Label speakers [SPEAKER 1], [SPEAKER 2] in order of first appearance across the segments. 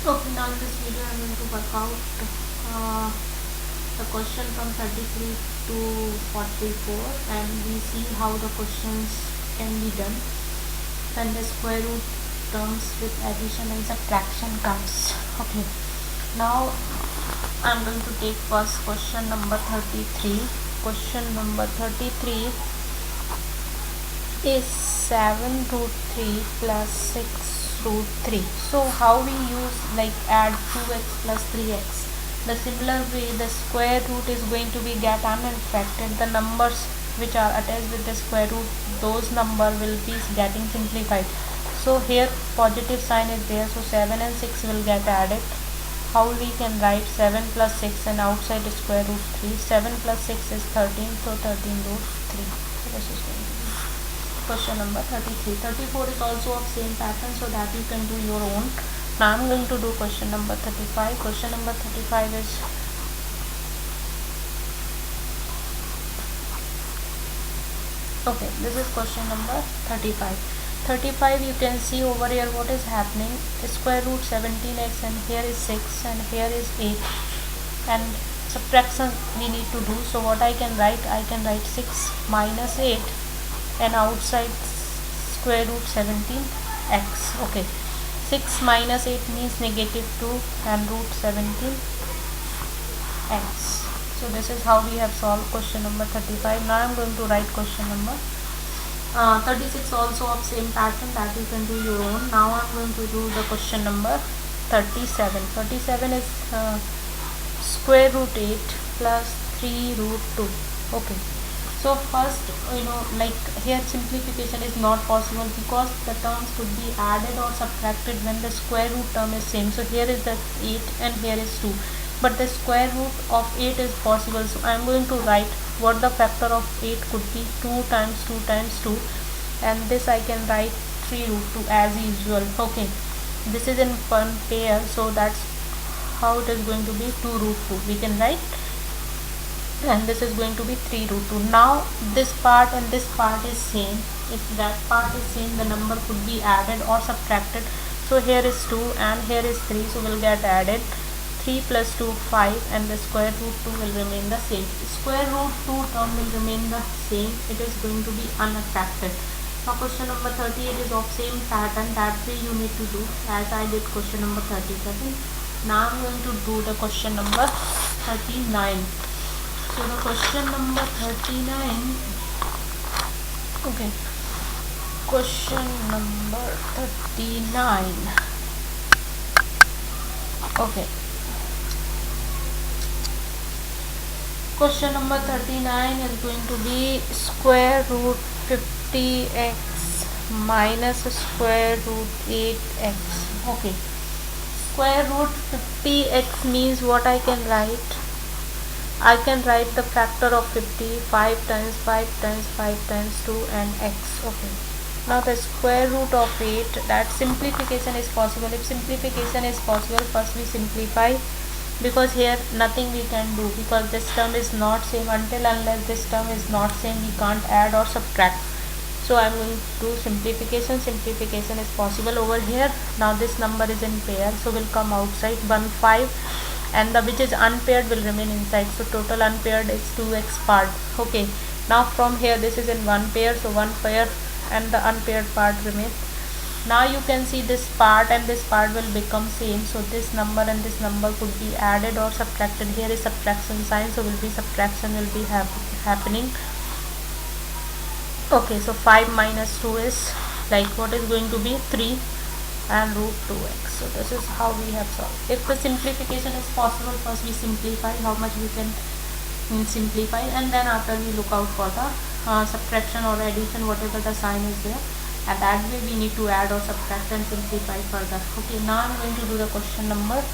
[SPEAKER 1] Okay, now in this video I'm going to work out the question from 33 to 44, and we see how the questions can be done when the square root terms with addition and subtraction comes. Okay, now I'm going to take first question number 33. Question number 33 is 7 root 3 plus 6 root 3. So how we use like add 2x plus 3x? The similar way, the square root is going to be get unaffected. The numbers which are attached with the square root, those number will be getting simplified. So here positive sign is there, so 7 and 6 will get added. How we can write 7 plus 6 and outside is square root 3. 7 plus 6 is 13, so 13 root 3. So this is going to be question number 33. 34 is also of same pattern, so that you can do your own. Now I'm going to do question number 35. Question number 35 is okay, this is question number 35. 35, you can see over here what is happening. Square root 17x, and here is 6 and here is 8, and subtraction we need to do. So what I can write 6 minus 8 and outside square root 17x. Okay, 6 minus 8 means negative 2 and root 17x. So this is how we have solved question number 35. Now I'm going to write question number 36, also of same pattern, that you can do your own. Now I'm going to do the question number 37. 37 is square root 8 plus 3 root 2. Okay, so first, like here simplification is not possible because the terms could be added or subtracted when the square root term is same. So here is the 8 and here is 2, but the square root of 8 is possible. So I am going to write what the factor of 8 could be. 2 times 2 times 2, and this I can write 3 root 2 as usual. Okay, this is in one pair, so that's how it is going to be 2 root 2 we can write, and this is going to be 3 root 2. Now this part and this part is same. If that part is same, the number could be added or subtracted. So here is 2 and here is 3, so will get added. 3 plus 2 5, and the square root 2 will remain the same. Square root 2 term will remain the same. It is going to be unaffected. Now question number 38 is of same pattern, that way you need to do as I did question number 37. Now I'm going to do the question number 39. So the question number 39, okay, question number 39, okay, question number 39 is going to be square root 50x minus square root 8x. okay, square root 50x means what I can write. I can write the factor of 50, 5 times 5 times 5 times 2 and x. Okay, now the square root of 8, that simplification is possible. If simplification is possible, first we simplify, because here nothing we can do, because this term is not same. Until unless this term is not same, we can't add or subtract. So I'm going to do simplification. Simplification is possible over here. Now this number is in pair, so will come outside 1 5, and the which is unpaired will remain inside. So total unpaired is 2x part. Okay, now from here this is in one pair, so one pair and the unpaired part remains. Now you can see this part and this part will become same. So this number and this number could be added or subtracted. Here is subtraction sign, so will be subtraction will be happening. Okay, so 5 minus 2 is like what is going to be 3 and root 2x. So this is how we have solved. If the simplification is possible, first we simplify how much we can simplify, and then after we look out for the subtraction or addition, whatever the sign is there, and that way we need to add or subtract and simplify further. Okay, now I'm going to do the question number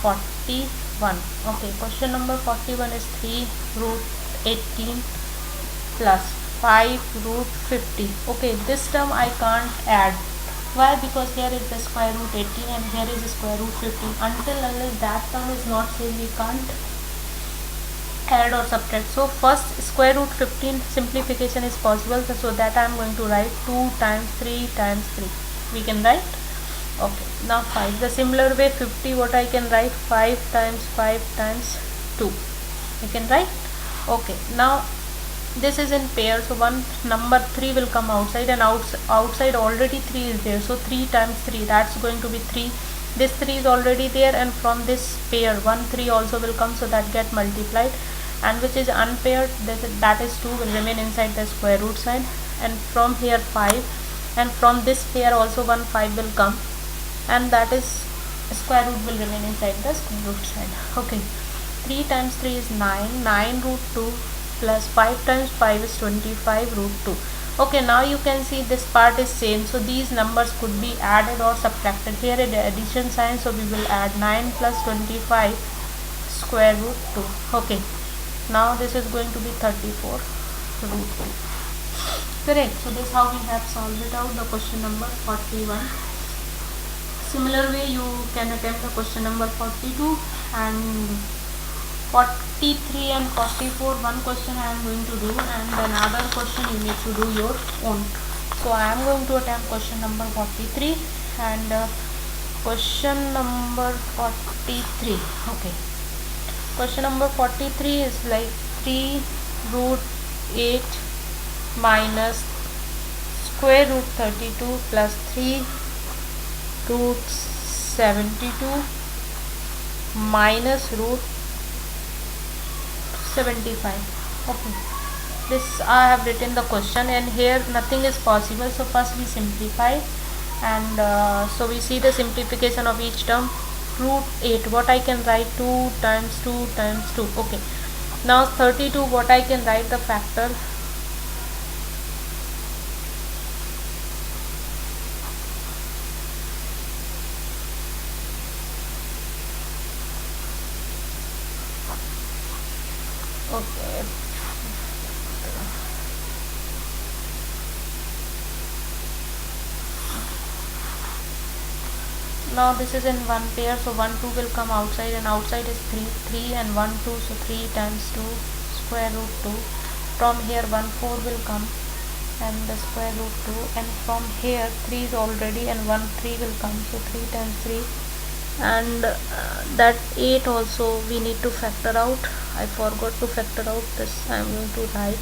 [SPEAKER 1] 41. Okay, question number 41 is 3 root 18 plus 5 root 50. Okay, this term I can't add. Why? Because here is the square root 18 and here is the square root 15. Until unless that term is not same, we can't add or subtract. So first square root 15 simplification is possible, so that I am going to write 2 times 3 times 3. We can write Okay, now 5. The similar way 50, what I can write, 5 times 5 times 2. I can write. Okay, now this is in pair, so one number 3 will come outside, and outside already 3 is there, so 3 times 3, that's going to be 3. This 3 is already there, and from this pair 1 3 also will come, so that get multiplied, and which is unpaired, that is 2 will remain inside the square root sign, and from here 5, and from this pair also 1 5 will come, and that is square root will remain inside the square root sign. Okay, 3 times 3 is 9, 9 root 2 plus 5 times 5 is 25 root 2. Okay, now you can see this part is same, so these numbers could be added or subtracted. Here is addition sign, so we will add 9 plus 25 square root 2. Okay, now this is going to be 34 root 2. Correct. So this is how we have solved it out, the question number 41. Similar way you can attempt the question number 42 and 43 and 44. One question I am going to do, and another question you need to do your own. So I am going to attempt question number 43 and question number 43. Okay, question number 43 is like 3 root 8 minus square root 32 plus 3 root 72 minus root 75. Okay, this I have written the question, and here nothing is possible, so first we simplify, and so we see the simplification of each term. Root 8, what I can write, 2 times 2 times 2. Okay, now 32, what I can write the factor, okay, now this is in one pair, so 1 2 will come outside, and outside is 3 and 1 2, so 3 times 2 square root 2. From here 1 4 will come, and the square root 2, and from here 3 is already, and 1 3 will come, so 3 times 3, and that 8 also we need to factor out. I forgot to factor out this, I am going to write.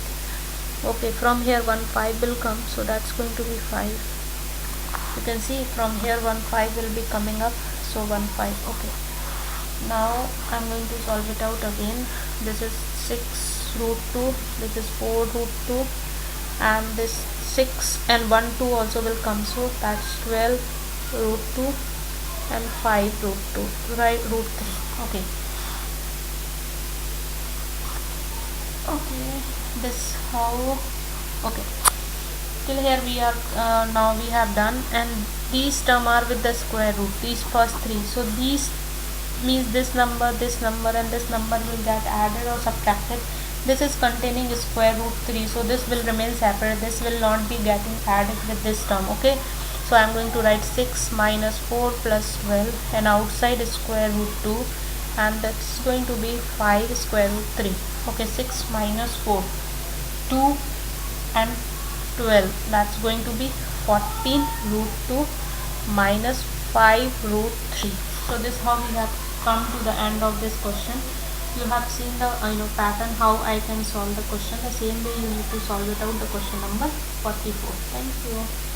[SPEAKER 1] Okay, from here 1 5 will come, so that's going to be 5. You can see from here 1 5 will be coming up, so 1 5. Okay, now I'm going to solve it out again. This is 6 root 2, this is 4 root 2, and this 6 and 1 2 also will come, so that's 12 root 2 and 5 root 2, right, root 3. Okay, okay, this how. Okay, till here we are now we have done, and these term are with the square root, these first three, so these means this number and this number will get added or subtracted. This is containing square root 3, so this will remain separate, this will not be getting added with this term. Okay, so I am going to write 6 minus 4 plus 12, and outside is square root 2, and that's going to be 5 square root 3. Okay, 6 minus 4, 2 and 12, that's going to be 14 root 2 minus 5 root 3. So this is how we have come to the end of this question. You have seen the pattern how I can solve the question. The same way you need to solve it out, the question number 44. Thank you.